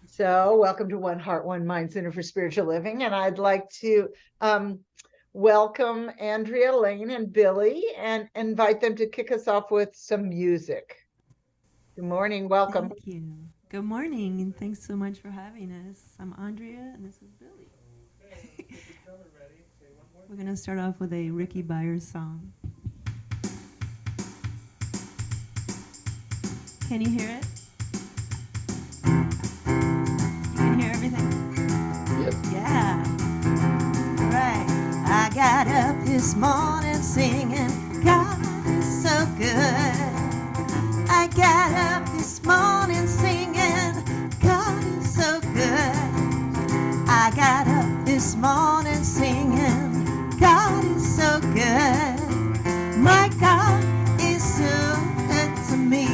So, welcome to One Heart, One Mind Center for Spiritual Living. And I'd like to welcome Andrea, Lane, and Billy and invite them to kick us off with some music. Good morning. Welcome. Thank you. Good morning, and thanks so much for having us. I'm Andrea, and this is Billy. We're going to start off with a Ricky Byers song. Can you hear it? You can hear everything? Yep. Yeah. Right. I got up this morning singing, God is so good. I got up this morning singing, God is so good. I got up this morning singing, God is so good. My God is so good to me.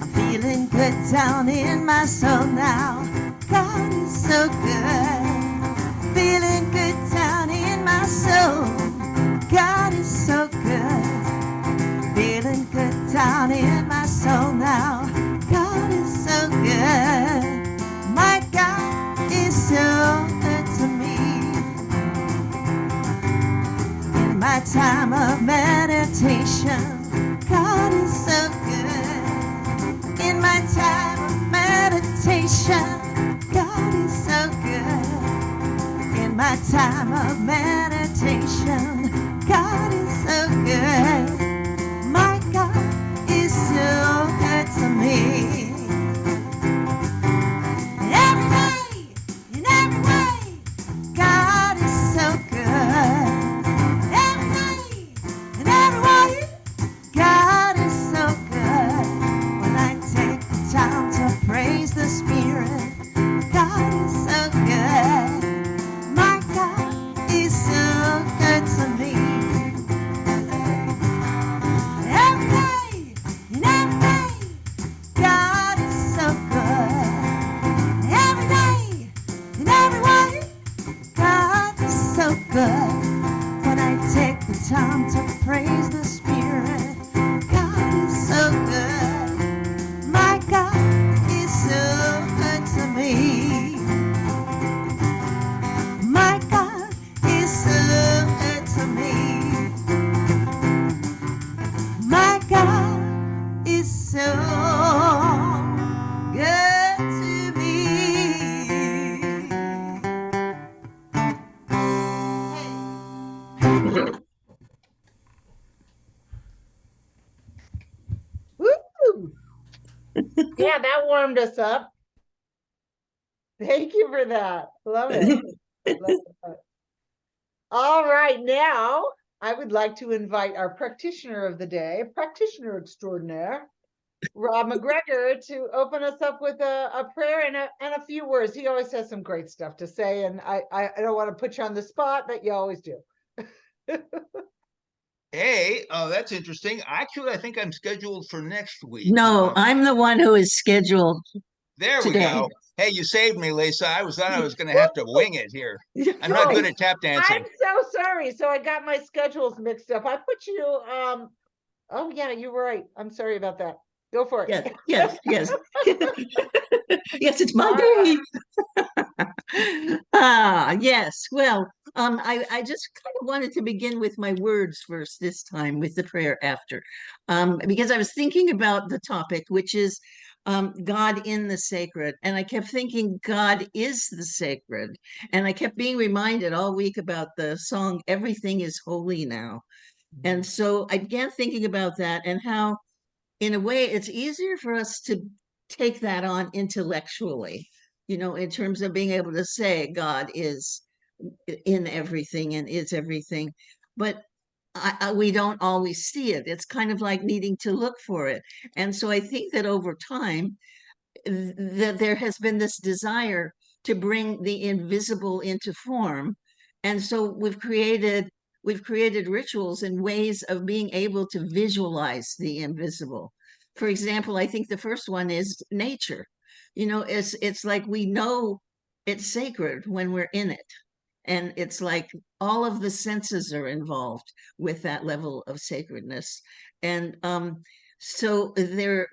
I'm feeling good down in my soul now. God is so good. Feeling good down in my soul. God is so good. Feeling good down in my soul now. God is so good. My God is so good to me. In my time of meditation, God is so good. In my time of meditation, God is so good. In my time of meditation, God is so good. My God is so good to me. Every day, in every way, God is so good. Every day, in every way, God is so good. When I take the time to praise the Spirit, God is so good. My God is so good to me. Every day, in every day, God is so good. Every day, in every way, God is so good. When I take the time to praise the Spirit, God is so good. My God is so good to me. My God is so good to me. My God is so good to me. Woo! Yeah, that warmed us up. Thank you for that. Love it. Love it. All right. Now, I would like to invite our practitioner of the day, practitioner extraordinaire, Rob McGregor, to open us up with a prayer and a few words. He always has some great stuff to say, and I don't want to put you on the spot, but you always do. Hey, that's interesting. Actually, I think I'm scheduled for next week. No, I'm the one who is scheduled There we today. go. Hey, you saved me, Lisa. I thought I was going to have to wing it here. I'm not No, good at tap I'm dancing. so sorry. So I got my schedules mixed up. I put you oh yeah, you're right. I'm sorry about that. Go for it. Yes, yes, yes. Yes, it's my All right. day. Yes. Well, I just kind of wanted to begin with my words first this time with the prayer after. Because I was thinking about the topic, which is God in the sacred. And I kept thinking God is the sacred. And I kept being reminded all week about the song, Everything is Holy Now. And so I began thinking about that and how, in a way, it's easier for us to take that on intellectually, in terms of being able to say God is in everything and is everything. But we don't always see it. It's kind of like needing to look for it. And so I think that over time, that there has been this desire to bring the invisible into form. And so we've created rituals and ways of being able to visualize the invisible. For example, I think the first one is nature. It's like we know it's sacred when we're in it. And it's like all of the senses are involved with that level of sacredness. And so there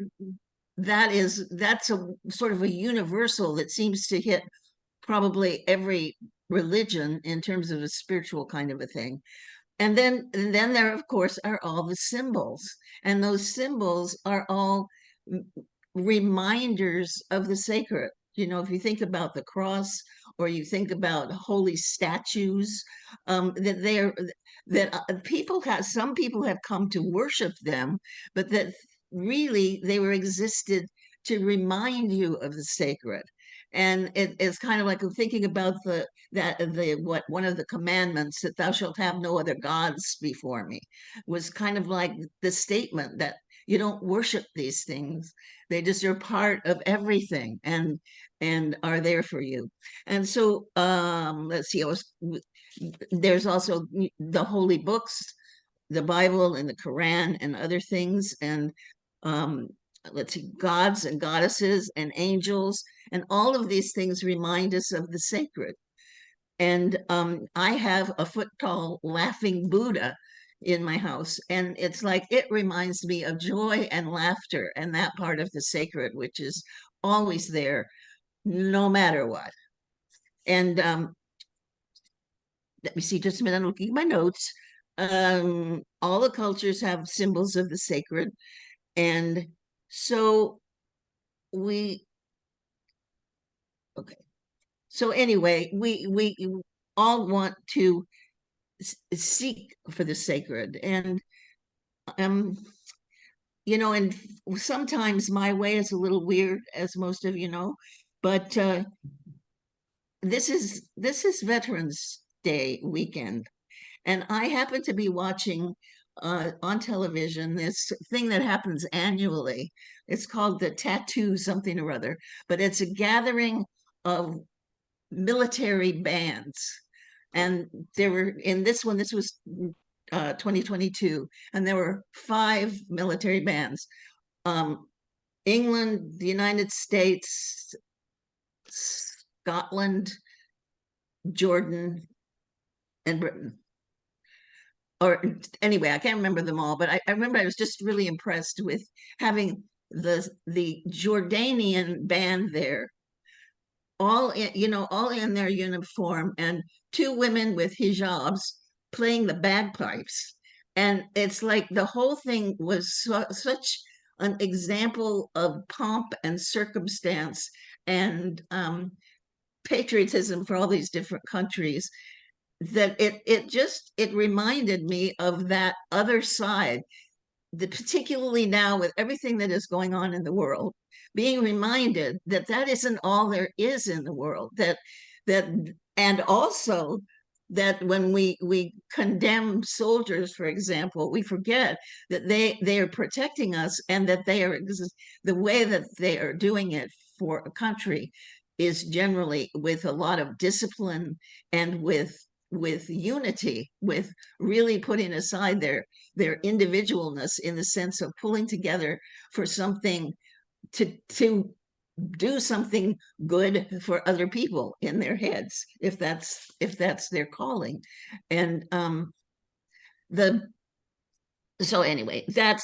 that's a sort of a universal that seems to hit probably every religion in terms of a spiritual kind of a thing. And then there, of course, are all the symbols, and those symbols are all reminders of the sacred. If you think about the cross, or you think about holy statues, that they're that people have some people have come to worship them, but that really they were existed to remind you of the sacred. And it's kind of like I'm thinking about the what one of the commandments, that thou shalt have no other gods before me, was kind of like the statement that you don't worship these things. They just are part of everything, and are there for you. And so let's see, there's also the holy books, the Bible and the Quran and other things, and um, let's see, gods and goddesses and angels, and all of these things remind us of the sacred. And I have a foot tall laughing Buddha in my house, and it's like it reminds me of joy and laughter and that part of the sacred, which is always there, no matter what. And let me see, just a minute, I'm looking at my notes. All the cultures have symbols of the sacred, and so we okay. So anyway, we all want to seek for the sacred, and um, and sometimes my way is a little weird, as most of you know, but this is Veterans Day weekend, and I happen to be watching on television this thing that happens annually. It's called the Tattoo something or other, but it's a gathering of military bands. And there were in this was 2022, and there were 5 military bands. England, the United States, Scotland, Jordan, and Britain. Or anyway, I can't remember them all, but I remember I was just really impressed with having the Jordanian band there, all in their uniform, and 2 women with hijabs playing the bagpipes. And it's like the whole thing was such an example of pomp and circumstance, and patriotism for all these different countries, that it reminded me of that other side, particularly now with everything that is going on in the world, being reminded that that isn't all there is in the world, that and also that when we condemn soldiers, for example, we forget that they are protecting us, and that they are the way that they are doing it for a country is generally with a lot of discipline, and with unity, with really putting aside their individualness, in the sense of pulling together for something, to do something good for other people in their heads, if that's their calling. And the so anyway, that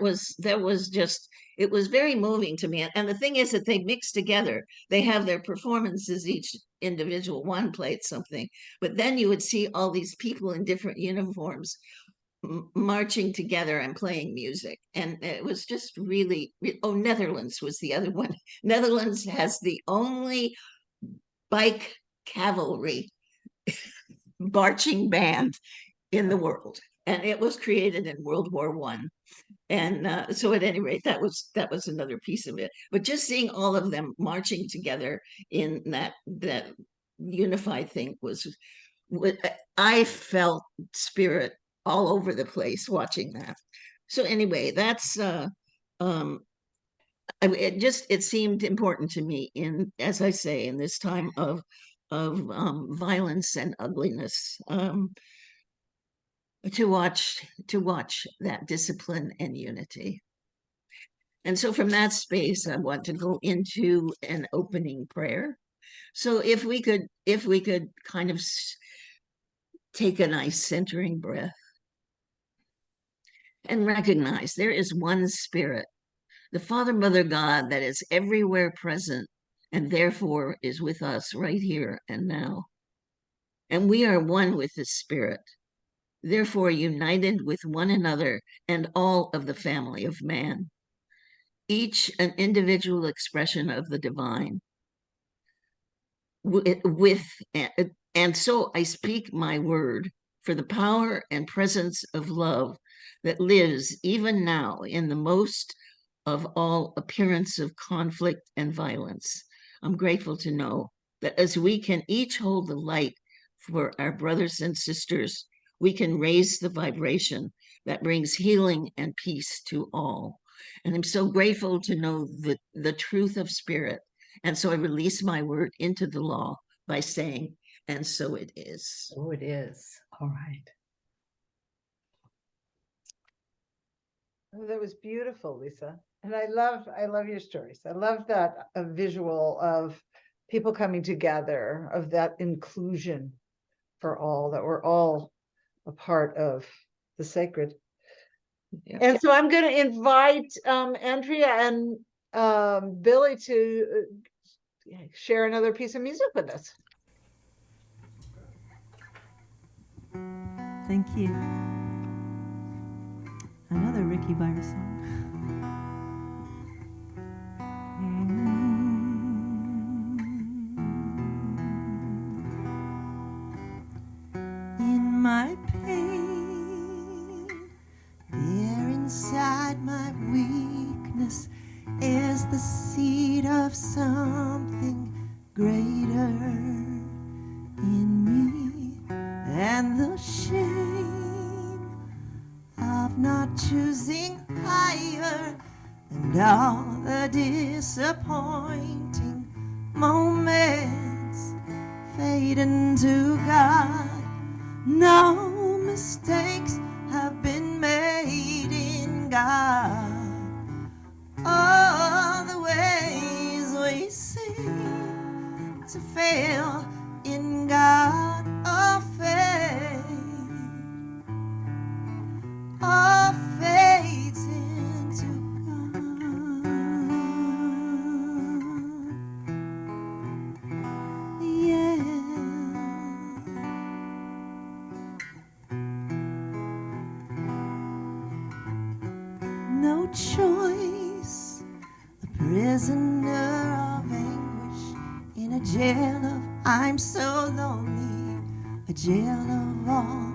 was just, it was very moving to me. And the thing is that they mix together, they have their performances, each individual one played something, but then you would see all these people in different uniforms marching together and playing music, and it was just really, oh, Netherlands was the other one. Netherlands has the only bike cavalry marching band in the world, and it was created in World War I. And so at any rate, that was another piece of it. But just seeing all of them marching together in that unified thing was, I felt spirit all over the place watching that. So anyway, that's um it seemed important to me, in, as I say, in this time of violence and ugliness, to watch that discipline and unity. And so from that space, I want to go into an opening prayer. So if we could kind of take a nice centering breath and recognize there is one spirit the Father, Mother God that is everywhere present and therefore is with us right here and now. And we are one with the Spirit, therefore united with one another and all of the family of man, each an individual expression of the divine. And so I speak my word for the power and presence of love that lives even now in the most of all appearance of conflict and violence. I'm grateful to know that as we can each hold the light for our brothers and sisters, we can raise the vibration that brings healing and peace to all. And I'm so grateful to know the truth of spirit. And so I release my word into the law by saying, and so it is. Oh, it is. All right. Oh, that was beautiful, Lisa. And I love your stories. I love that a visual of people coming together, of that inclusion for all, that we're all a part of the sacred. Yeah. And so I'm going to invite Andrea and Billy to share another piece of music with us. Thank you. Another Ricky Byers song. In my pain, there inside my weakness is the seed of something greater in me, and the shame of not choosing higher, and all the disappointing moments fade into God. No mistakes have been made in God. All the ways we seem to fail in God are fades into God. Yeah. No choice, a prisoner of anguish in a jail of I'm so lonely, a jail of all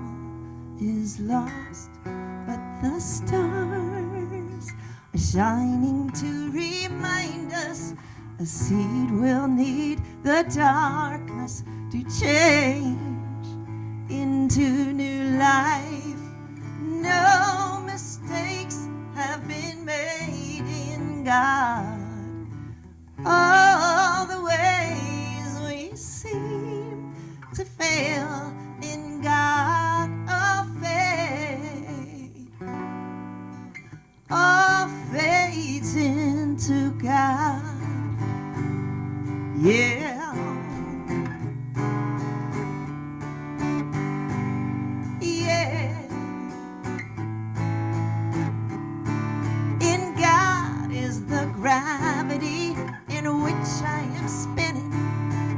is lost, but the stars are shining to remind us a seed will need the darkness to change into new life. No mistakes have been made in God. All the ways we seem to fail in God are fades into God. Yeah. Gravity in which I am spinning.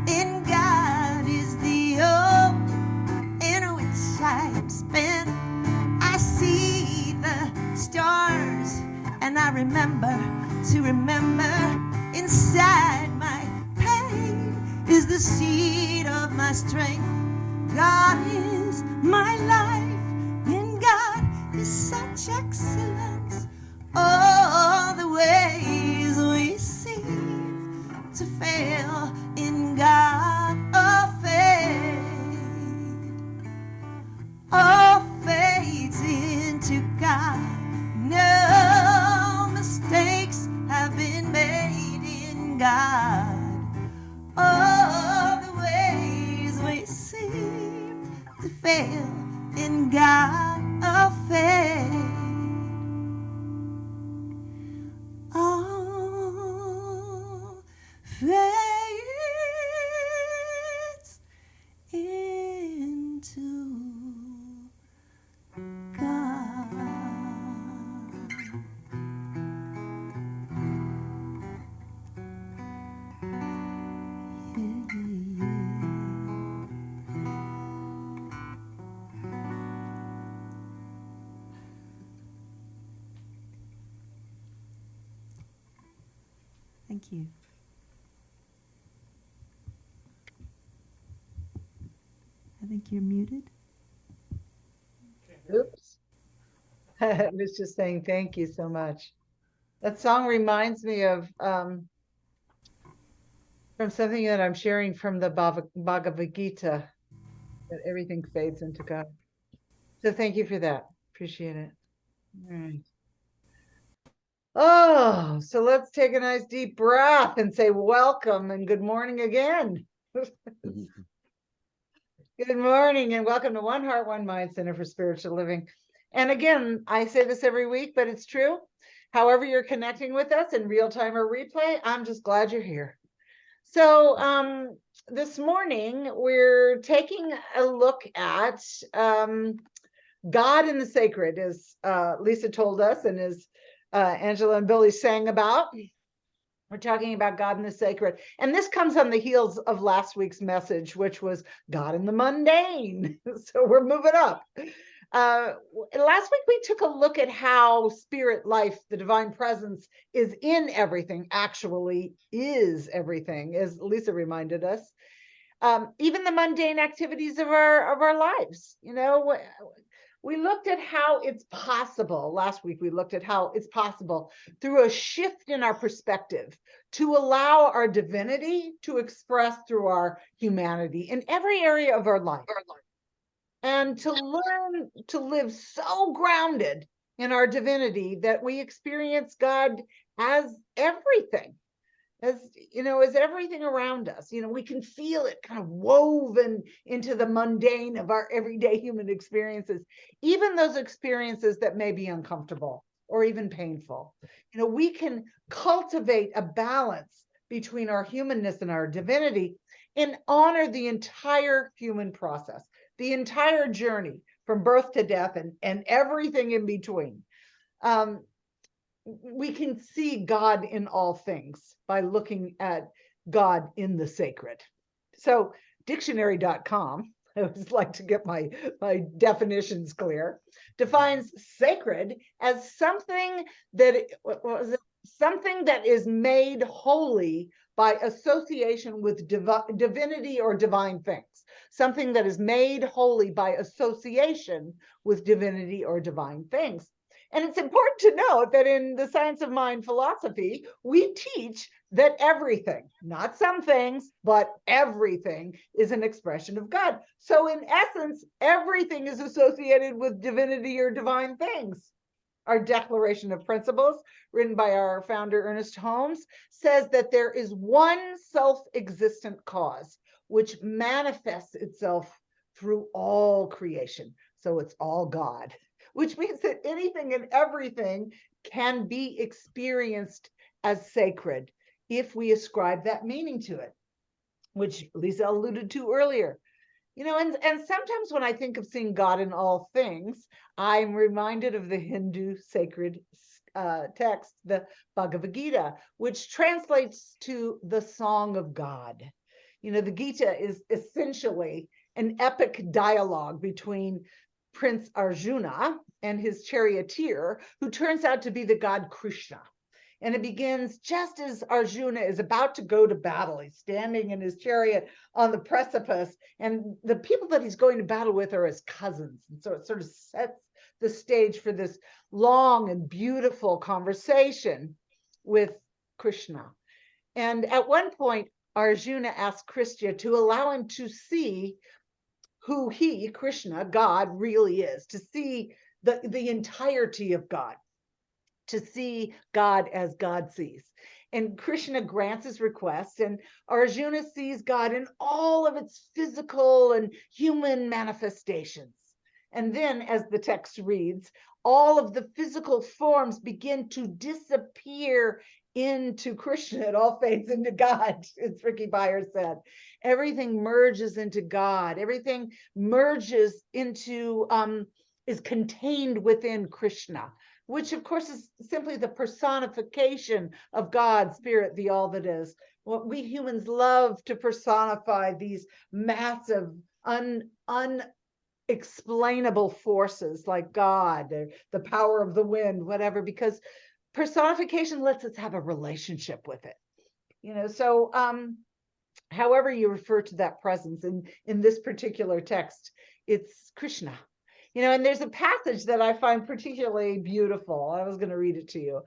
In God is the ocean in which I am spinning. I see the stars and I remember to remember inside my pain is the seed of my strength. God is my life. In God is such excellence. All the ways we seem to fail in God are fades into God. No mistakes have been made in God. All the ways we seem to fail in God are Thank you. I think you're muted. Oops. I was just saying thank you so much. That song reminds me of from something that I'm sharing from the Bhagavad Gita, that everything fades into God. So thank you for that. Appreciate it. All right. Oh, so let's take a nice deep breath and say welcome and good morning again. Good morning and welcome to One Heart, One Mind Center for Spiritual Living. And again, I say this every week, but it's true. However you're connecting with us in real time or replay, I'm just glad you're here. So this morning, we're taking a look at God in the sacred, as Lisa told us and as Angela and Billy sang about. We're talking about God in the sacred. And this comes on the heels of last week's message, which was God in the mundane. So we're moving up. Last week, we took a look at how spirit life, the divine presence, is in everything, actually is everything, as Lisa reminded us. Even the mundane activities of our lives, we looked at how it's possible. Last week, we looked at how it's possible through a shift in our perspective to allow our divinity to express through our humanity in every area of our life. And to learn to live so grounded in our divinity that we experience God as everything, as everything around us. We can feel it kind of woven into the mundane of our everyday human experiences, even those experiences that may be uncomfortable or even painful. We can cultivate a balance between our humanness and our divinity and honor the entire human process, the entire journey from birth to death and everything in between. We can see God in all things by looking at God in the sacred. So dictionary.com, I always like to get my definitions clear, defines sacred as something that is made holy by association with divinity or divine things. Something that is made holy by association with divinity or divine things. And it's important to note that in the science of mind philosophy, we teach that everything, not some things, but everything is an expression of God. So in essence, everything is associated with divinity or divine things. Our Declaration of Principles, written by our founder, Ernest Holmes, says that there is one self-existent cause which manifests itself through all creation. So it's all God, which means that anything and everything can be experienced as sacred if we ascribe that meaning to it, which Lisa alluded to earlier. And sometimes when I think of seeing God in all things, I'm reminded of the Hindu sacred text, the Bhagavad Gita, which translates to the Song of God. The Gita is essentially an epic dialogue between Prince Arjuna and his charioteer, who turns out to be the god Krishna. And it begins just as Arjuna is about to go to battle. He's standing in his chariot on the precipice, and the people that he's going to battle with are his cousins. And so it sort of sets the stage for this long and beautiful conversation with Krishna. And at one point, Arjuna asks Krishna to allow him to see who he, Krishna, God, really is, to see the entirety of God, to see God as God sees. And Krishna grants his request, and Arjuna sees God in all of its physical and human manifestations. And then, as the text reads, all of the physical forms begin to disappear into Krishna. It all fades into God, as Ricky Beyer said. Everything merges into God. Everything merges into, is contained within Krishna, which of course is simply the personification of God, Spirit, the all that is. What we humans love to personify these massive, unexplainable forces like God, the power of the wind, whatever, because personification lets us have a relationship with it. So however you refer to that presence in this particular text, it's Krishna. And there's a passage that I find particularly beautiful. I was going to read it to you.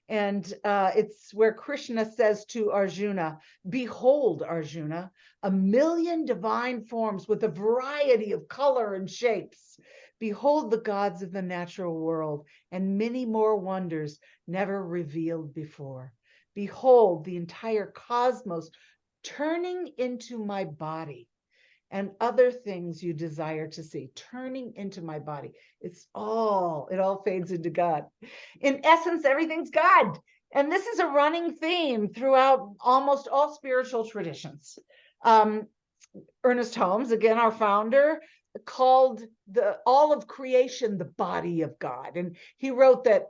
And it's where Krishna says to Arjuna, "Behold, Arjuna, a million divine forms with a variety of color and shapes. Behold the gods of the natural world and many more wonders never revealed before. Behold the entire cosmos turning into my body and other things you desire to see, turning into my body." It all fades into God. In essence, everything's God. And this is a running theme throughout almost all spiritual traditions. Ernest Holmes, again, our founder, called all of creation the body of God. And he wrote that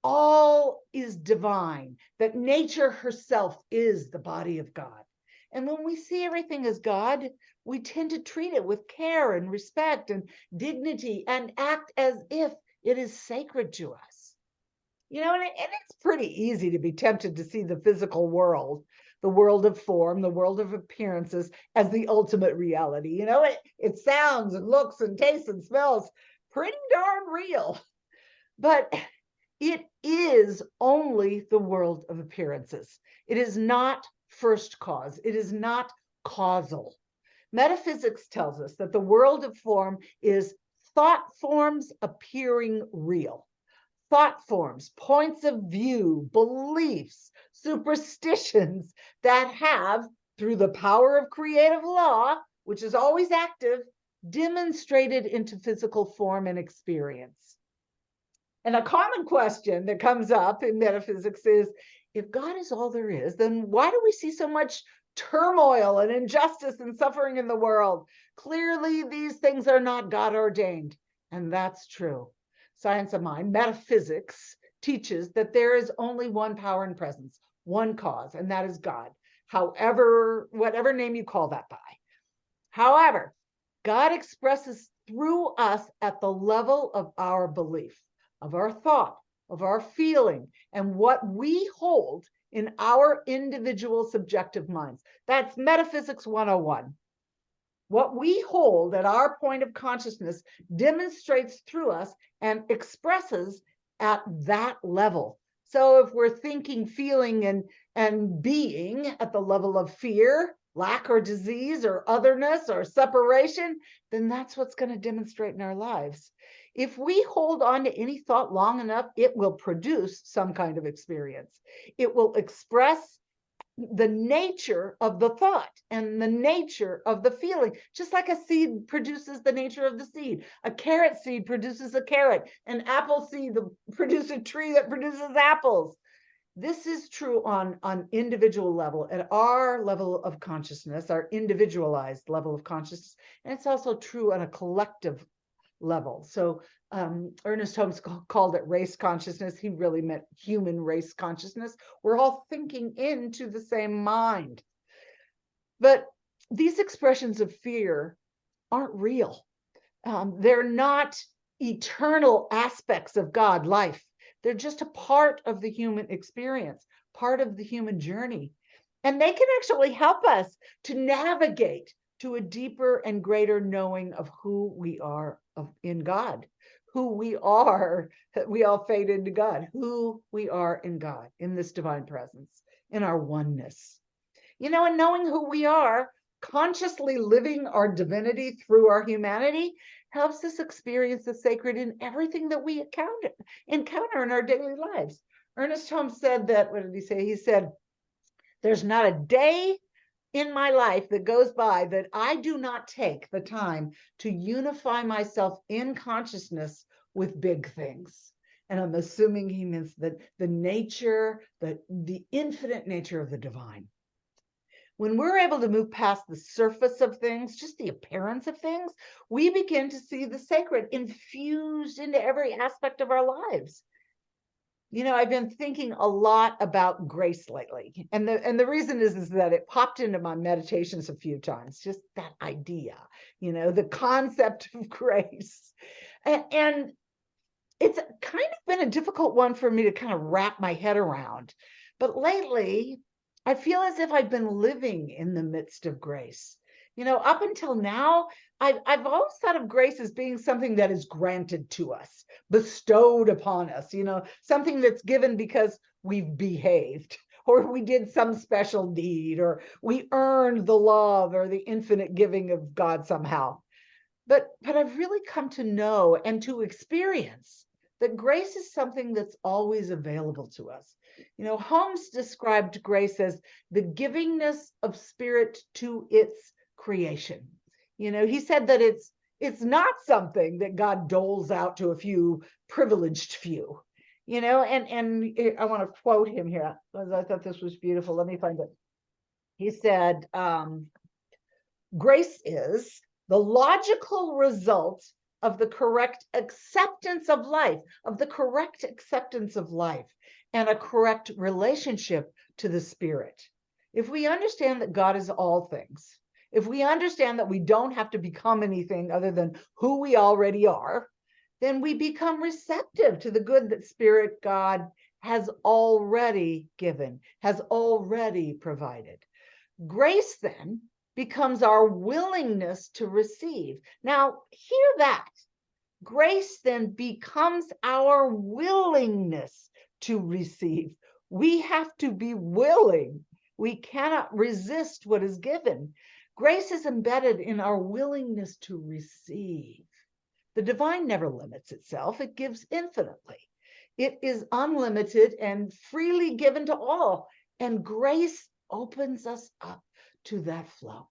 all is divine, that nature herself is the body of God. And when we see everything as God, we tend to treat it with care and respect and dignity and act as if it is sacred to us. And it's pretty easy to be tempted to see the physical world, the world of form, the world of appearances as the ultimate reality. It sounds and looks and tastes and smells pretty darn real. But it is only the world of appearances. It is not first cause. It is not causal. Metaphysics tells us that the world of form is thought forms appearing real. Thought forms, points of view, beliefs, superstitions that have, through the power of creative law, which is always active, demonstrated into physical form and experience. And a common question that comes up in metaphysics is, if God is all there is, then why do we see so much turmoil and injustice and suffering in the world? Clearly, these things are not God ordained. And that's true. Science of mind, metaphysics, teaches that there is only one power and presence, one cause, and that is God. Whatever name you call that by. However, God expresses through us at the level of our belief, of our thought, of our feeling, and what we hold in our individual subjective minds. That's Metaphysics 101. What we hold at our point of consciousness demonstrates through us and expresses at that level. So if we're thinking, feeling, and being at the level of fear, lack or disease or otherness or separation, then that's what's going to demonstrate in our lives. If we hold on to any thought long enough, it will produce some kind of experience. It will express the nature of the thought and the nature of the feeling, just like a seed produces the nature of the seed. A carrot seed produces a carrot. An apple seed produces a tree that produces apples. This is true on individual level, at our level of consciousness, our individualized level of consciousness. And it's also true on a collective level. So Ernest Holmes called it race consciousness. He really meant human race consciousness. We're all thinking into the same mind. But these expressions of fear aren't real. They're not eternal aspects of God life. They're just a part of the human experience, part of the human journey. And they can actually help us to navigate to a deeper and greater knowing of who we are in God, who we are. We all fade into God, who we are in God, in this divine presence, in our oneness. And knowing who we are, consciously living our divinity through our humanity, helps us experience the sacred in everything that we encounter in our daily lives. Ernest Holmes said that, what did he say? He said, "There's not a day in my life that goes by that I do not take the time to unify myself in consciousness with big things." And I'm assuming he means that the nature, the infinite nature of the divine. When we're able to move past the surface of things, just the appearance of things, we begin to see the sacred infused into every aspect of our lives. I've been thinking a lot about grace lately. And the reason is that it popped into my meditations a few times, just that idea, the concept of grace. And it's kind of been a difficult one for me to kind of wrap my head around. But lately, I feel as if I've been living in the midst of grace. Up until now, I've always thought of grace as being something that is granted to us, bestowed upon us, something that's given because we've behaved, or we did some special deed, or we earned the love or the infinite giving of God somehow. But I've really come to know and to experience that grace is something that's always available to us. Holmes described grace as the givingness of spirit to its creation. He said that it's not something that God doles out to a few privileged few. And I want to quote him here because I thought this was beautiful. Let me find it. He said, grace is the logical result of the correct acceptance of life, and a correct relationship to the Spirit. If we understand that God is all things, if we understand that we don't have to become anything other than who we already are, then we become receptive to the good that Spirit God has already given, has already provided. Grace then becomes our willingness to receive. Now, hear that. Grace then becomes our willingness to receive. We have to be willing. We cannot resist what is given. Grace is embedded in our willingness to receive. The divine never limits itself, it gives infinitely. It is unlimited and freely given to all, and grace opens us up to that flow.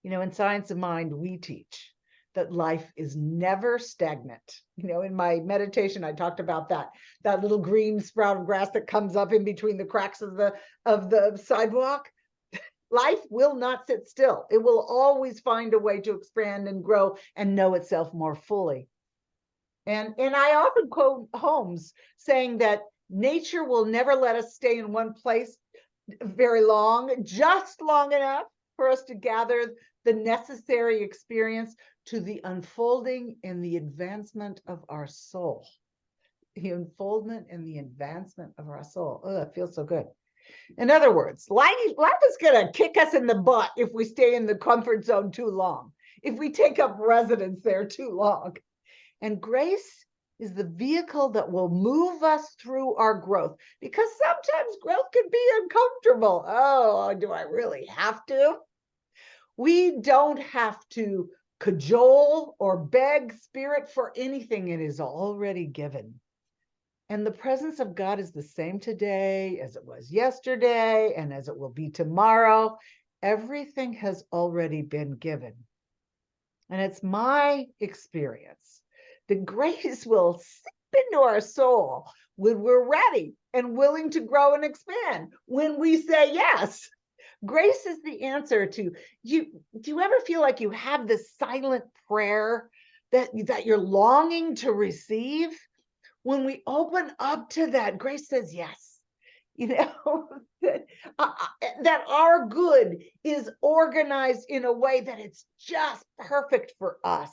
In Science of Mind, we teach that life is never stagnant. In my meditation, I talked about that little green sprout of grass that comes up in between the cracks of the sidewalk. Life will not sit still. It will always find a way to expand and grow and know itself more fully. And I often quote Holmes saying that nature will never let us stay in one place very long, just long enough for us to gather the necessary experience to the unfolding and the advancement of our soul. The unfoldment and the advancement of our soul. Oh, it feels so good. In other words, life is going to kick us in the butt if we stay in the comfort zone too long, if we take up residence there too long. And grace is the vehicle that will move us through our growth, because sometimes growth can be uncomfortable. Oh, do I really have to? We don't have to cajole or beg Spirit for anything. It is already given. And the presence of God is the same today as it was yesterday and as it will be tomorrow. Everything has already been given. And it's my experience that grace will seep into our soul when we're ready and willing to grow and expand, when we say yes. Grace is the answer to you. Do you ever feel like you have this silent prayer that you're longing to receive? When we open up to that, grace says yes. That our good is organized in a way that it's just perfect for us.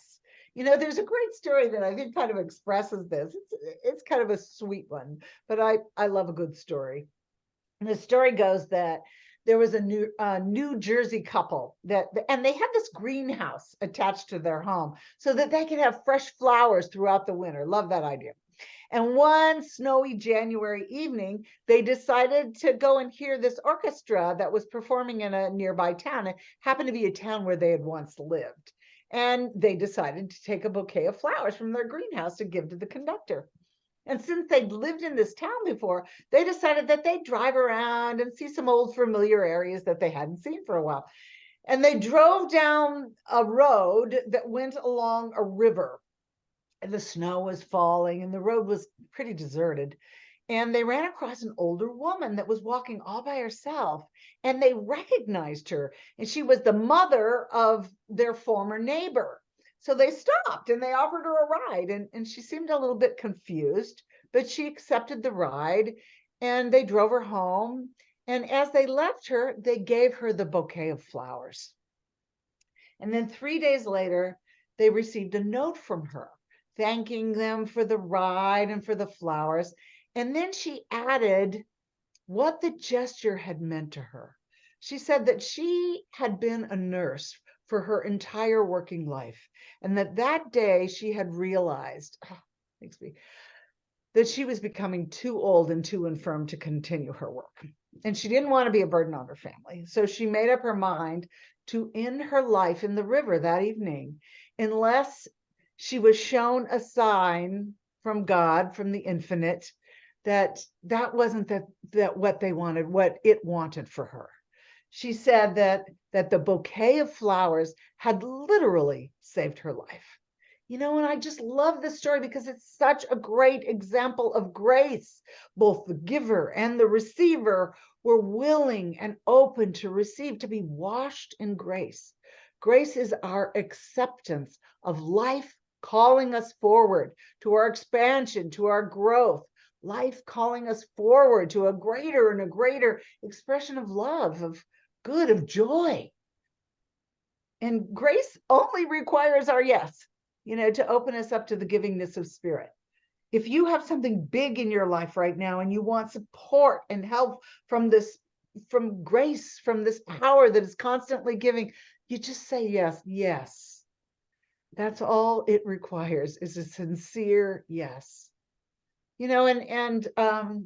There's a great story that I think kind of expresses this. It's kind of a sweet one, but I love a good story. And the story goes that there was a New Jersey couple and they had this greenhouse attached to their home so that they could have fresh flowers throughout the winter. Love that idea. And one snowy January evening, they decided to go and hear this orchestra that was performing in a nearby town. It happened to be a town where they had once lived. And they decided to take a bouquet of flowers from their greenhouse to give to the conductor. And since they'd lived in this town before, they decided that they'd drive around and see some old familiar areas that they hadn't seen for a while. And they drove down a road that went along a river. And the snow was falling and the road was pretty deserted. And they ran across an older woman that was walking all by herself, and they recognized her. And she was the mother of their former neighbor. So they stopped and they offered her a ride. And she seemed a little bit confused, but she accepted the ride and they drove her home. And as they left her, they gave her the bouquet of flowers. And then 3 days later, they received a note from her, thanking them for the ride and for the flowers. And then she added what the gesture had meant to her. She said that she had been a nurse for her entire working life, and that day she had realized, makes me, that she was becoming too old and too infirm to continue her work. And she didn't want to be a burden on her family. So she made up her mind to end her life in the river that evening, unless she was shown a sign from God, from the infinite, that wasn't that what they wanted, what it wanted for her. She said that the bouquet of flowers had literally saved her life. And I just love this story because it's such a great example of grace. Both the giver and the receiver were willing and open to receive, to be washed in grace. Grace is our acceptance of life calling us forward to our expansion, to our growth, life calling us forward to a greater and a greater expression of love, of good, of joy. And grace only requires our yes, to open us up to the givingness of spirit. If you have something big in your life right now and you want support and help from grace, from this power that is constantly giving, you just say yes, yes. That's all it requires, is a sincere yes. And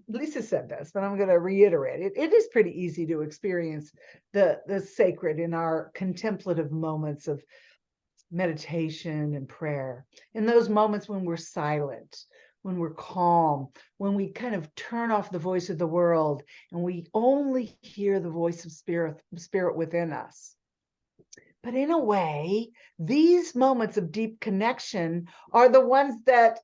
Lisa said this, but I'm going to reiterate it. It is pretty easy to experience the sacred in our contemplative moments of meditation and prayer, in those moments when we're silent, when we're calm, when we kind of turn off the voice of the world and we only hear the voice of spirit within us. But in a way, these moments of deep connection are the ones that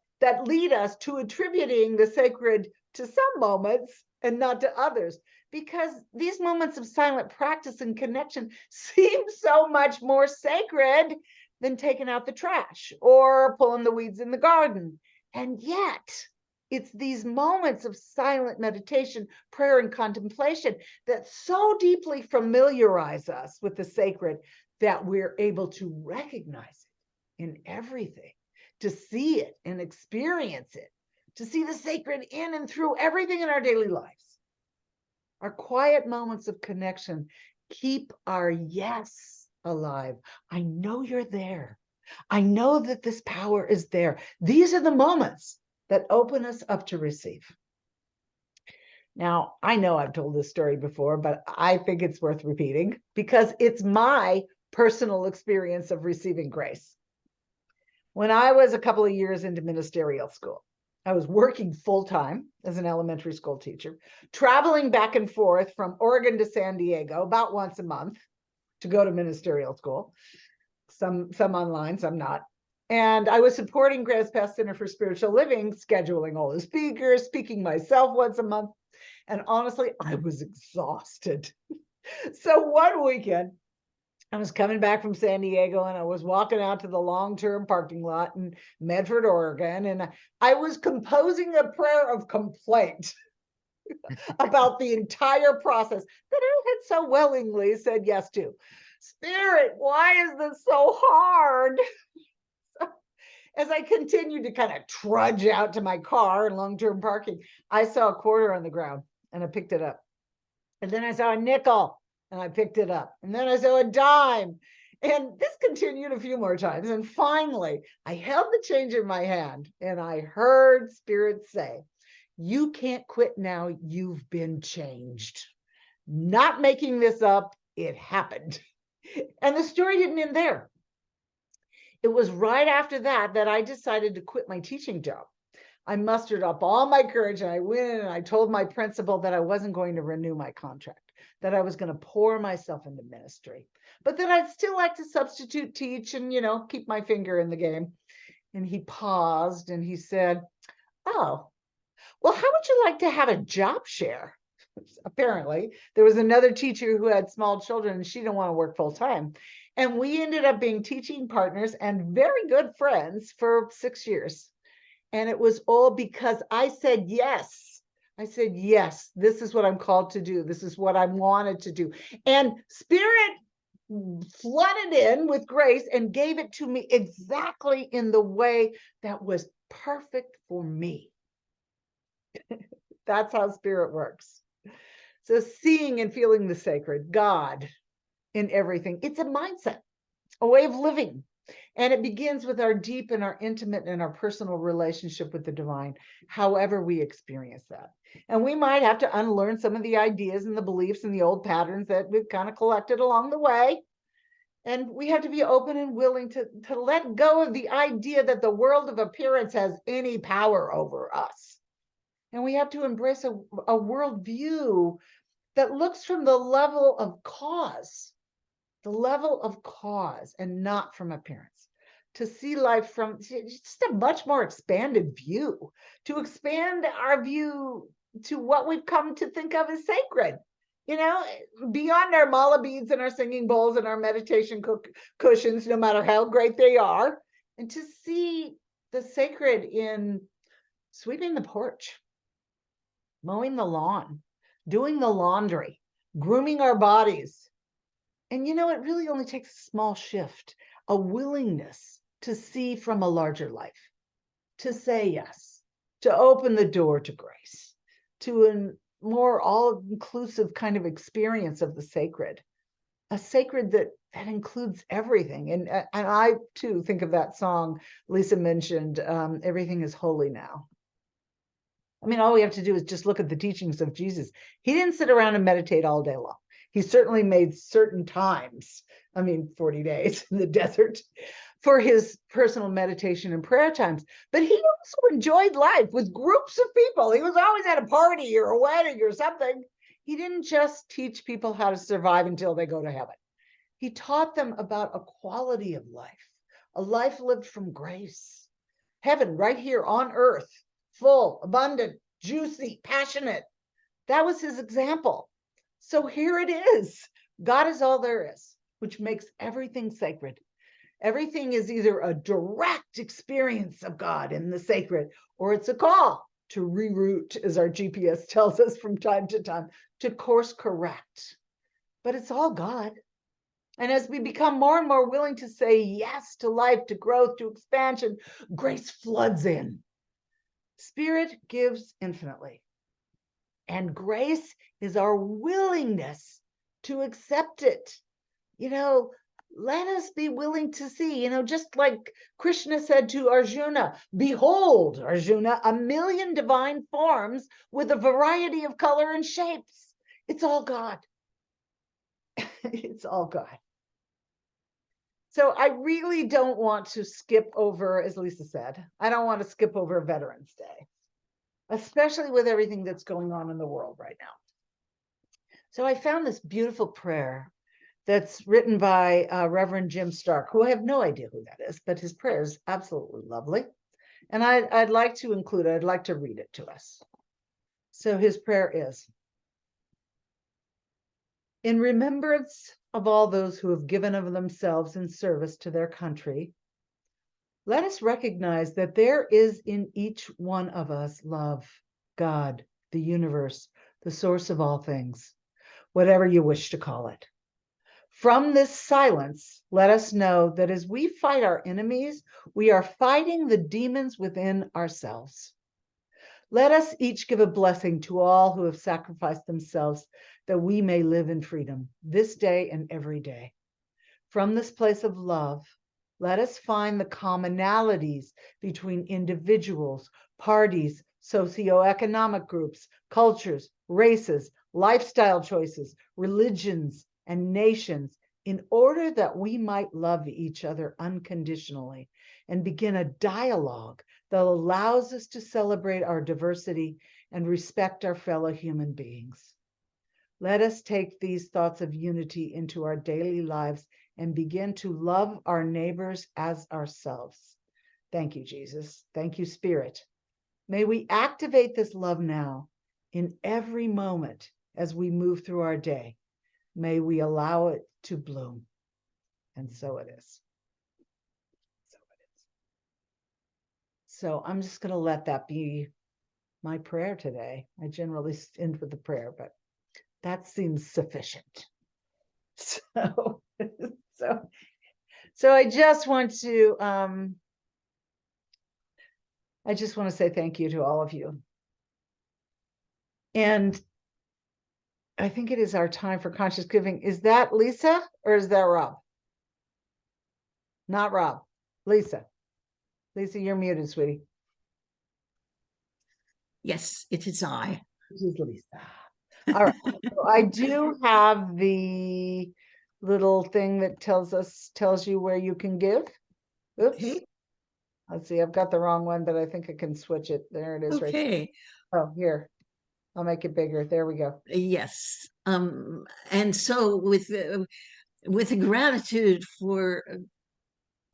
lead us to attributing the sacred to some moments and not to others, because these moments of silent practice and connection seem so much more sacred than taking out the trash or pulling the weeds in the garden. And yet, it's these moments of silent meditation, prayer, and contemplation that so deeply familiarize us with the sacred that we're able to recognize it in everything, to see it and experience it, to see the sacred in and through everything in our daily lives. Our quiet moments of connection keep our yes alive. I know you're there. I know that this power is there. These are the moments that open us up to receive. Now, I know I've told this story before, but I think it's worth repeating because it's my personal experience of receiving grace. When I was a couple of years into ministerial school, I was working full-time as an elementary school teacher, traveling back and forth from Oregon to San Diego about once a month to go to ministerial school. Some online, some not. And I was supporting Grants Pass Center for Spiritual Living, scheduling all the speakers, speaking myself once a month. And honestly, I was exhausted. So one weekend, I was coming back from San Diego and I was walking out to the long-term parking lot in Medford, Oregon, and I was composing a prayer of complaint about the entire process that I had so willingly said yes to. Spirit, why is this so hard? As I continued to kind of trudge out to my car in long-term parking, I saw a quarter on the ground and I picked it up. And then I saw a nickel and I picked it up. And then I saw a dime. And this continued a few more times. And finally, I held the change in my hand and I heard Spirit say, "You can't quit now. You've been changed." Not making this up, it happened. And the story didn't end there. It was right after that I decided to quit my teaching job. I mustered up all my courage and I went in and I told my principal that I wasn't going to renew my contract, that I was going to pour myself into ministry, but that I'd still like to substitute teach and, keep my finger in the game. And he paused and he said, "Oh, well, how would you like to have a job share?" Apparently, there was another teacher who had small children and she didn't want to work full time. And we ended up being teaching partners and very good friends for 6 years. And it was all because I said yes. I said, yes, this is what I'm called to do. This is what I wanted to do. And Spirit flooded in with grace and gave it to me exactly in the way that was perfect for me. That's how Spirit works. So seeing and feeling the sacred, God in everything, it's a mindset, a way of living. And it begins with our deep and our intimate and our personal relationship with the divine, however we experience that. And we might have to unlearn some of the ideas and the beliefs and the old patterns that we've kind of collected along the way. And we have to be open and willing to let go of the idea that the world of appearance has any power over us. And we have to embrace a worldview that looks from the level of cause, and not from appearance. To see life from just a much more expanded view, to expand our view to what we've come to think of as sacred. Beyond our mala beads and our singing bowls and our meditation cushions, no matter how great they are, and to see the sacred in sweeping the porch, mowing the lawn, doing the laundry, grooming our bodies. And it really only takes a small shift, a willingness to see from a larger life, to say yes, to open the door to grace, to a more all-inclusive kind of experience of the sacred, a sacred that includes everything. And I too think of that song Lisa mentioned, Everything is Holy Now. I mean, all we have to do is just look at the teachings of Jesus. He didn't sit around and meditate all day long. He certainly made certain times, 40 days in the desert, for his personal meditation and prayer times. But he also enjoyed life with groups of people. He was always at a party or a wedding or something. He didn't just teach people how to survive until they go to heaven. He taught them about a quality of life, a life lived from grace. Heaven right here on earth, full, abundant, juicy, passionate. That was his example. So here it is. God is all there is, which makes everything sacred. Everything is either a direct experience of God in the sacred, or it's a call to reroute, as our GPS tells us from time to time, to course correct. But it's all God. And as we become more and more willing to say yes to life, to growth, to expansion, grace floods in. Spirit gives infinitely. And grace is our willingness to accept it. Let us be willing to see, just like Krishna said to Arjuna, behold, Arjuna, a million divine forms with a variety of color and shapes. It's all God. It's all God. So I really don't want to skip over, as Lisa said, I don't want to skip over Veterans Day, especially with everything that's going on in the world right now. So I found this beautiful prayer that's written by Reverend Jim Stark, who I have no idea who that is, but his prayer is absolutely lovely. And I'd like to include it. I'd like to read it to us. So his prayer is, in remembrance of all those who have given of themselves in service to their country, let us recognize that there is in each one of us love, God, the universe, the source of all things, whatever you wish to call it. From this silence, let us know that as we fight our enemies, we are fighting the demons within ourselves. Let us each give a blessing to all who have sacrificed themselves that we may live in freedom this day and every day. From this place of love, let us find the commonalities between individuals, parties, socioeconomic groups, cultures, races, lifestyle choices, religions, and nations, in order that we might love each other unconditionally and begin a dialogue that allows us to celebrate our diversity and respect our fellow human beings. Let us take these thoughts of unity into our daily lives and begin to love our neighbors as ourselves. Thank you, Jesus. Thank you, Spirit. May we activate this love now in every moment as we move through our day. May we allow it to bloom. And so it is. So it is. So I'm just going to let that be my prayer today. I generally end with a prayer, but that seems sufficient. So, so I just want to say thank you to all of you. And I think it is our time for conscious giving. Is that Lisa or is that Rob? Not Rob. Lisa. Lisa, you're muted, sweetie. Yes, it is I. This is Lisa. All right. So I do have the little thing that tells you where you can give. Oops. Okay. Let's see. I've got the wrong one, but I think I can switch it. There it is. Right. Okay. Oh, here. I'll make it bigger. There we go. Yes. And so with gratitude for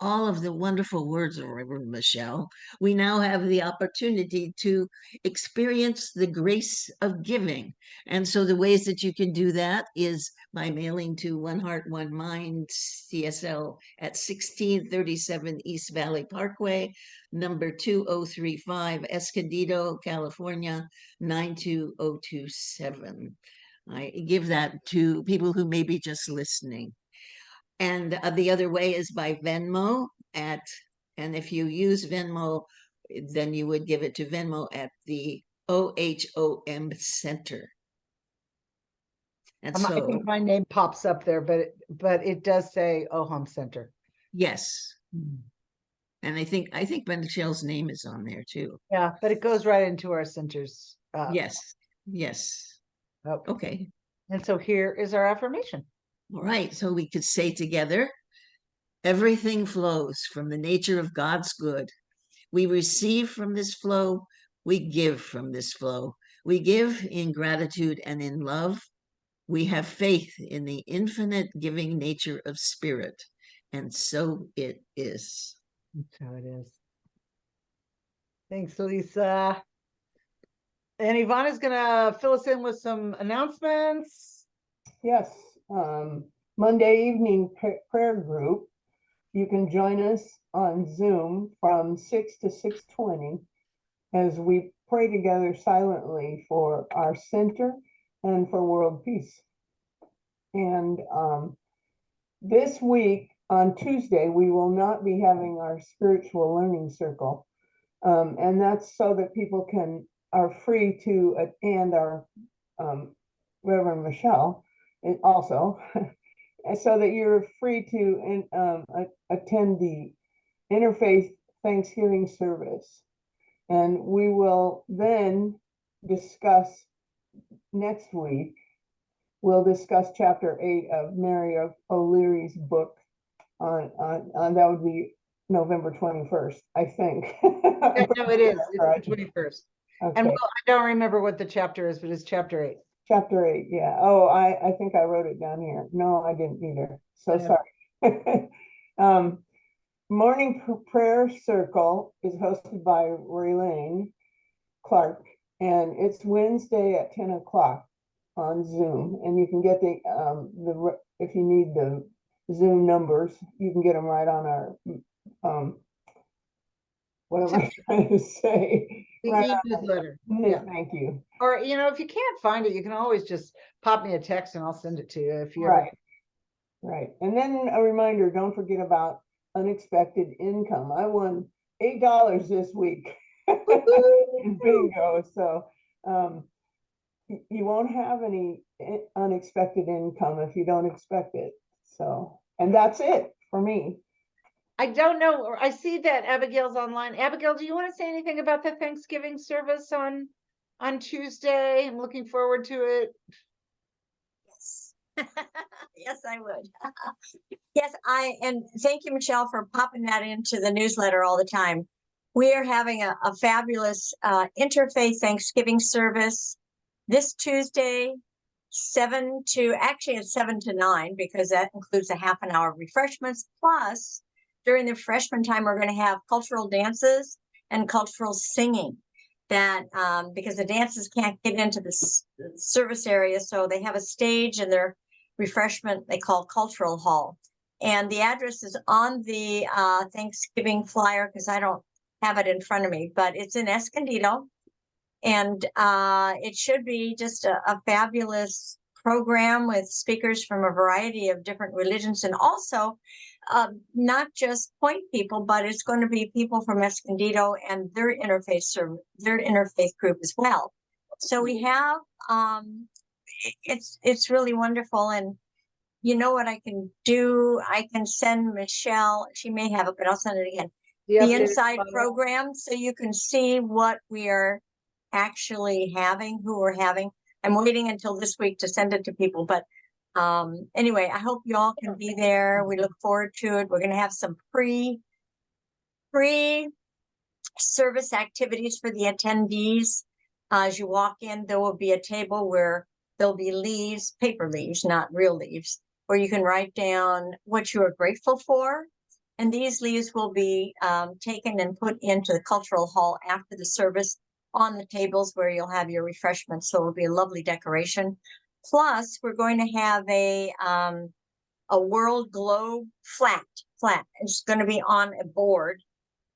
all of the wonderful words of Reverend Michelle, we now have the opportunity to experience the grace of giving. And so the ways that you can do that is by mailing to One Heart, One Mind, CSL at 1637 East Valley Parkway, number 2035, Escondido, California, 92027. I give that to people who may be just listening. And the other way is by Venmo and if you use Venmo, then you would give it to Venmo at the OHOM Center. And I so, think my name pops up there, but it does say OHOM Center. yes. And I think Michelle's name is on there too. Yeah, but it goes right into our centers. Yes. Yes. Okay. And so here is our affirmation. All right. So we could say together, everything flows from the nature of God's good. We receive from this flow. We give from this flow. We give in gratitude and in love. We have faith in the infinite giving nature of spirit. And so it is. That's how it is. Thanks, Lisa. And Ivana's going to fill us in with some announcements. Yes. Monday evening prayer group. You can join us on Zoom from 6 to 6:20 as we pray together silently for our center and for world peace. And this week on Tuesday, we will not be having our spiritual learning circle. And that's so that people are free to, and our Reverend Michelle also, so that you're free to attend the interfaith Thanksgiving service. And we will then discuss next week, we'll discuss chapter 8 of Mary O'Leary's book on that would be November 21st, I think. Yeah, no, it is. It's the 21st. Okay. And I don't remember what the chapter is, but it's chapter 8. Chapter 8, yeah. Oh, I think I wrote it down here. No, I didn't either. So sorry. Morning prayer circle is hosted by Raylene Clark, and it's Wednesday at 10 o'clock on Zoom. And you can get if you need the Zoom numbers, you can get them right on our what am I trying to say? The right e-newsletter. Yeah. Thank you. Or, if you can't find it, you can always just pop me a text and I'll send it to you if you Right. And then a reminder, don't forget about unexpected income. I won $8 this week in bingo. So you won't have any unexpected income if you don't expect it. So, and that's it for me. I don't know. I see that Abigail's online. Abigail, do you want to say anything about the Thanksgiving service on Tuesday? I'm looking forward to it. Yes. Yes, I would. Yes, and thank you, Michelle, for popping that into the newsletter all the time. We are having a fabulous interfaith Thanksgiving service this Tuesday, 7 to 9, because that includes a half an hour of refreshments. Plus, during the freshman time, we're going to have cultural dances and cultural singing. That because the dances can't get into the service area, so they have a stage in their refreshment they call cultural hall. And the address is on the Thanksgiving flyer because I don't have it in front of me, but it's in Escondido. And it should be just a fabulous program with speakers from a variety of different religions, and also not just point people, but it's going to be people from Escondido and their interfaith group as well. So we have it's really wonderful. And you know what I can do? I can send Michelle, she may have it, but I'll send it again. The updated inside file. program, so you can see what we are actually having, who we're having. I'm waiting until this week to send it to people, but anyway, I hope you all can be there. We look forward to it. We're going to have some pre service activities for the attendees. As you walk in, there will be a table where there'll be leaves, paper leaves, not real leaves, where you can write down what you are grateful for. And these leaves will be taken and put into the cultural hall after the service on the tables where you'll have your refreshments. So it'll be a lovely decoration. Plus, we're going to have a world globe flat. It's going to be on a board,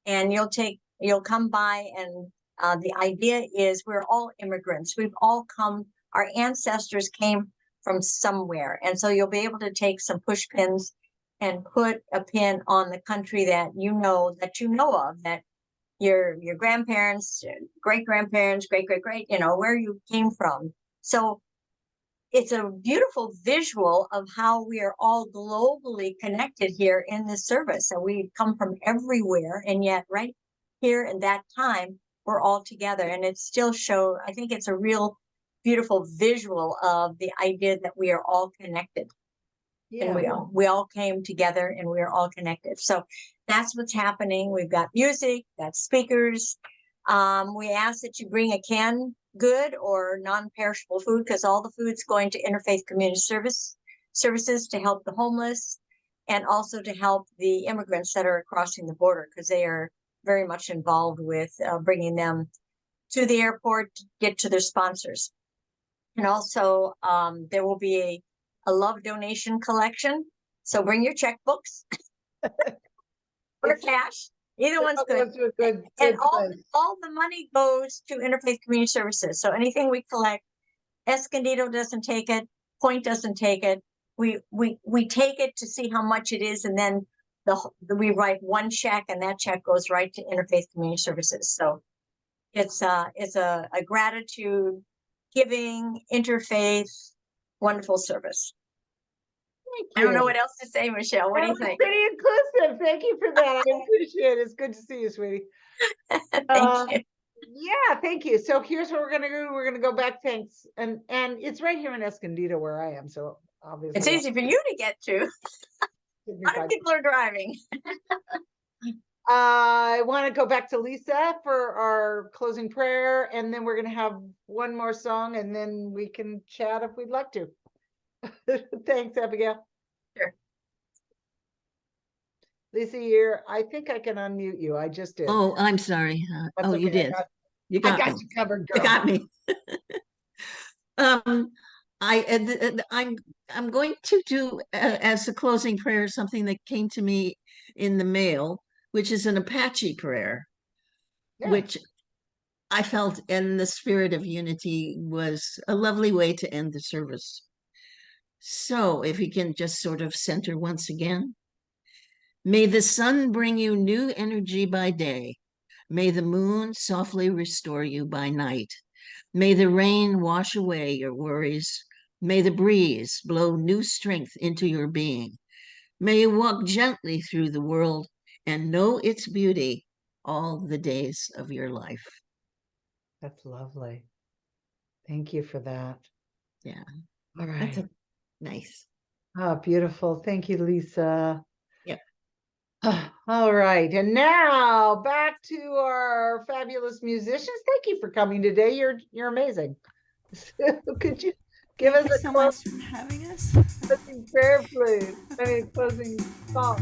and you'll come by, and the idea is we're all immigrants. We've all come, our ancestors came from somewhere. And so you'll be able to take some push pins and put a pin on the country that you know of, that your grandparents, great grandparents, great, you know, where you came from. So it's a beautiful visual of how we are all globally connected here in this service. So we come from everywhere, and yet right here in that time, we're all together. And it still shows, I think it's a real beautiful visual of the idea that we are all connected. Yeah. And we all came together, and we are all connected. So that's what's happening. We've got music, got speakers. We ask that you bring a canned good or non-perishable food, because all the food's going to Interfaith Community Services to help the homeless, and also to help the immigrants that are crossing the border, because they are very much involved with bringing them to the airport to get to their sponsors. And also there will be a love donation collection. So bring your checkbooks or cash. Either one's good. And all the money goes to Interfaith Community Services. So anything we collect, Escondido doesn't take it, Point doesn't take it. We take it to see how much it is, and then we write one check, and that check goes right to Interfaith Community Services. So it's a gratitude, giving, interfaith, wonderful service. I don't know what else to say, Michelle. What do you think? Pretty inclusive. Thank you for that. I appreciate it. It's good to see you, sweetie. Thank you. Yeah, thank you. So here's what we're gonna do. We're gonna go back, thanks, and it's right here in Escondido where I am. So obviously it's easy for you to get to. A lot of people are driving. I want to go back to Lisa for our closing prayer, and then we're gonna have one more song, and then we can chat if we'd like to. Thanks, Abigail. Sure. Lisa, I think I can unmute you. I just did. Oh, I'm sorry. That's You okay. did. You got I got me. you covered, girl. You got me. I'm going to do as a closing prayer something that came to me in the mail, which is an Apache prayer, Yeah. which I felt in the spirit of unity was a lovely way to end the service. So if we can just sort of center once again. May the sun bring you new energy by day. May the moon softly restore you by night. May the rain wash away your worries. May the breeze blow new strength into your being. May you walk gently through the world and know its beauty all the days of your life. That's lovely. Thank you for that. Yeah. All right. That's nice. Oh, beautiful. Thank you, Lisa. Yep. All right. And now back to our fabulous musicians. Thank you for coming today. You're amazing. Could you give us a so much for having us. Closing prayer, please? I mean, closing song.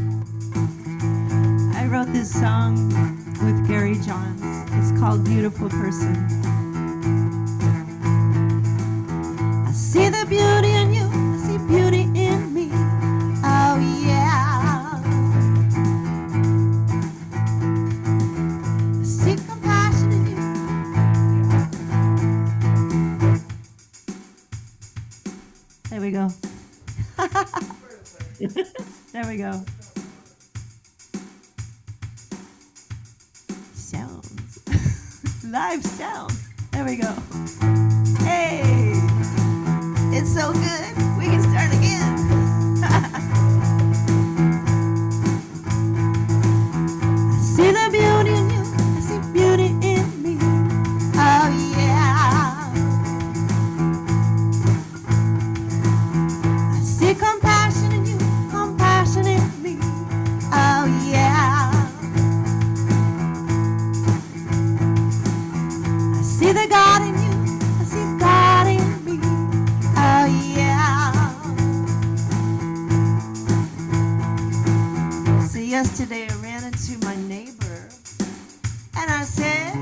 I wrote this song with Gary Johns. It's called Beautiful Person. I see the beauty in you. I see beauty in me. Oh, yeah. I see compassion in you. There we go. There we go. Sounds. Live sound. There we go. Hey. It's so good. We can start again. I see the beauty in you. I see beauty in me. Oh yeah. I see compassion in you. Compassion in me. Oh yeah. I see the God in you. I see God in me. Oh yeah. So yesterday I ran into my neighbor and I said,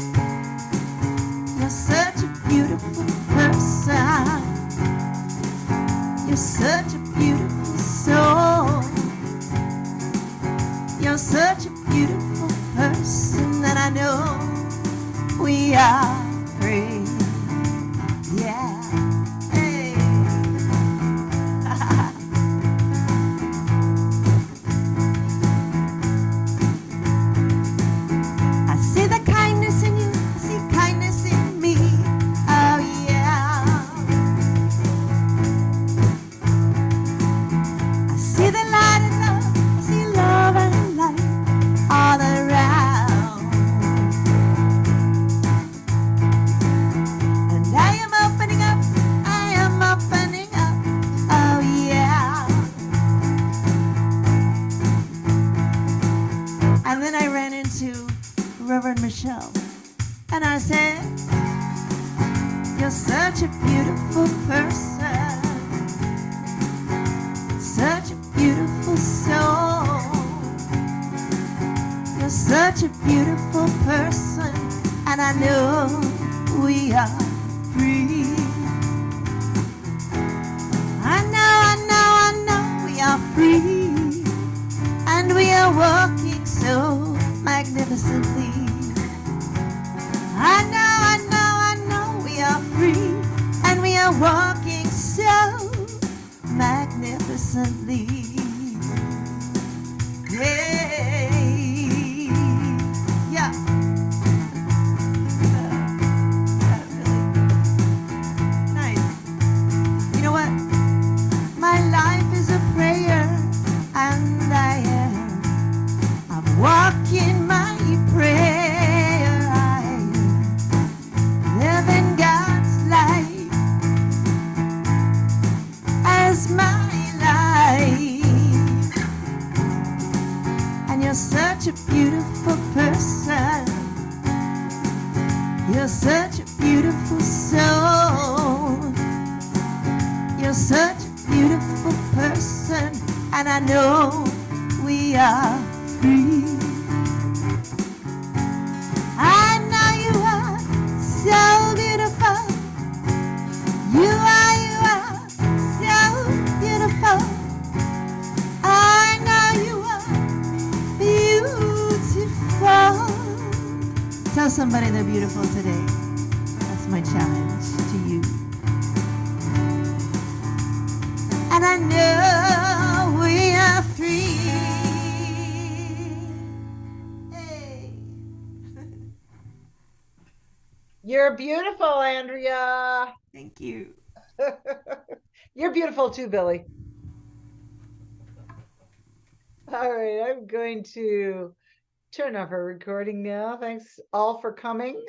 "You're such a beautiful person. You're such a beautiful soul. You're such a beautiful person, and I know we are free." Yeah. Hey. I see the kindness in you. I see kindness in me. Oh yeah. I see the light and love. I see love and light all around. And I am opening up. I am opening up. Oh yeah. And then I ran into Reverend Michelle and I said, "You're such a beautiful person. Such a beautiful soul. You're such a beautiful person, and I know we are free. I know we are free, and we are walking so magnificently. I know we are free, and we are walking so magnificently. Hey, yeah. Really nice. You know what? My life is a prayer, and I'm walking my prayer. I live in God's life as my life. And you're such a beautiful person. You're such a beautiful soul. You're such a beautiful person, and I know we are free. I know you are so beautiful. You are so beautiful. I know you are beautiful. Tell somebody they're beautiful today. That's my challenge to you. And I know we are free. Hey. You're beautiful, Andrea. Thank you. You're beautiful too, Billy. All right, I'm going to turn off our recording now. Thanks all for coming.